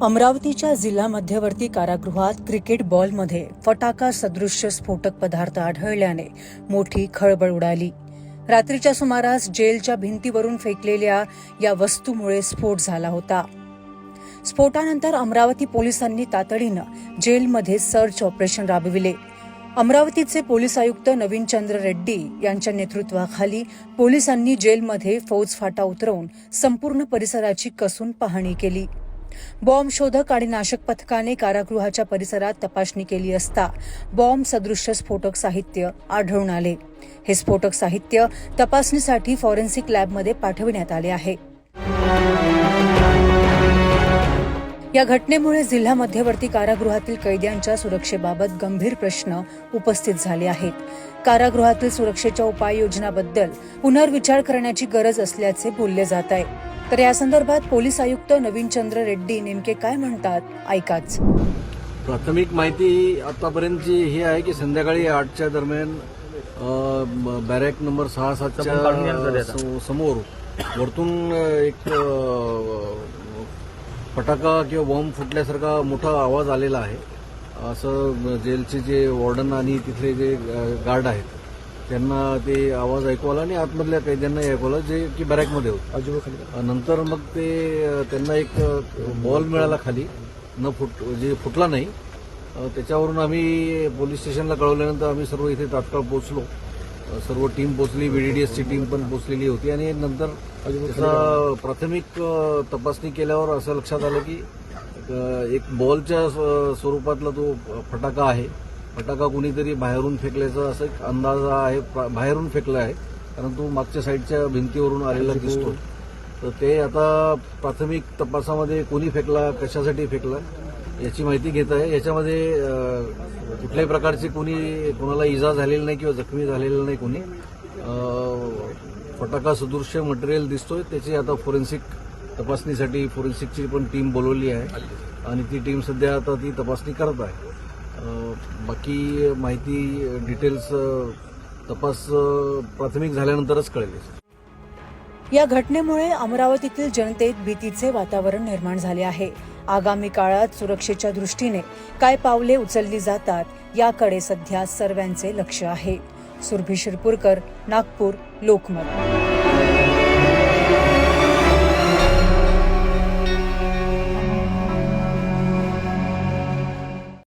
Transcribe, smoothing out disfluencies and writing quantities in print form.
अमरावतीच्या जिल्हा मध्यवर्ती कारागृहात क्रिकेट बॉलमध्ये फटाका सदृश्य स्फोटक पदार्थ आढळल्याने मोठी खळबळ उडाली। रात्रीच्या सुमारास जेलच्या भिंतीवरून फेकलेल्या या वस्तूमुळे स्फोट झाला होता। स्फोटानंतर अमरावती पोलिसांनी तातडीनं जेलमध्ये सर्च ऑपरेशन राबविले। अमरावतीचे पोलीस आयुक्त नवीनचंद्र रेड्डी यांच्या नेतृत्वाखाली पोलिसांनी जेलमध्ये फौजफाटा उतरवून संपूर्ण परिसराची कसून पाहणी केली। बॉम्ब शोधक आणि नाशक पथकाने कारागृहाच्या परिसरात तपासणी केली असता बॉम्ब सदृश्य स्फोटक साहित्य आढळून आले। हे स्फोटक साहित्य तपासणीसाठी फॉरेन्सिक लॅबमध्ये पाठविण्यात आले आहे। या घटनेमुळे जिल्हा मध्यवर्ती कारागृहातील कैद्यांच्या सुरक्षेबाबत गंभीर प्रश्न उपस्थित झाले आहेत। कारागृहातील सुरक्षेच्या उपाययोजनाबद्दल पुनर्विचार करण्याची गरज असल्याचे बोलले जात आहे। तर या संदर्भात पोलीस आयुक्त नवीनचंद्र रेड्डी नेमके काय म्हणतात ऐकाच। प्राथमिक माहिती आतापर्यंतची ही आहे की संध्याकाळी 8च्या दरम्यान बॅरॅक नंबर 6-7च्या समोर वरतून एक फटाका किंवा बॉम्ब फुटल्यासारखा मोठा आवाज आलेला आहे, असं जेलचे जे वॉर्डन आणि तिथले जे गार्ड आहेत त्यांना ते आवाज ऐकू आला आणि आतमधल्या कैद्यांना ऐकू आला जे की बॅरॅकमध्ये होते। नंतर मग ते त्यांना एक बॉल मिळाला खाली, जे फुटला नाही। त्याच्यावरून आम्ही पोलीस स्टेशनला कळवल्यानंतर आम्ही सर्व इथे तात्काळ पोहोचलो। सर्व टीम पोहोचली, बीडीडीएसची टीम पण पोहोचलेली होती आणि नंतर त्याचा प्राथमिक तपासणी केल्यावर असं लक्षात आलं की एक बॉलच्या स्वरूपातला तो फटाका आहे। फटाका कुणीतरी बाहेरून फेकल्याचा असं एक अंदाज आहे, बाहेरून फेकला आहे कारण तो मागच्या साईडच्या भिंतीवरून आलेला दिसतो। तर ते आता प्राथमिक तपासामध्ये कोणी फेकला, कशासाठी फेकला याची माहिती घेत आहे। याच्यामध्ये कुठल्याही प्रकारची कोणाला इजा झालेली नाही किंवा जखमी झालेलं नाही कोणी। फटाका सदृश्य मटेरियल दिसतोय, त्याची आता फॉरेन्सिक तपासणीसाठी फॉरेन्सिकची पण टीम बोलवली आहे आणि ती टीम सध्या आता ती तपासणी करत आहे। बाकी माहिती डिटेल्स तपास प्राथमिक झाल्यानंतरच कळेल। या घटनेमुळे अमरावतीतील जनतेत भीतीचे वातावरण निर्माण झाले आहे। आगामी काळात सुरक्षेच्या दृष्टीने काय पावले उचलली जातात याकडे सध्या सर्वांचे लक्ष आहे। सुरभी शिरपूरकर, नागपूर, लोकमत।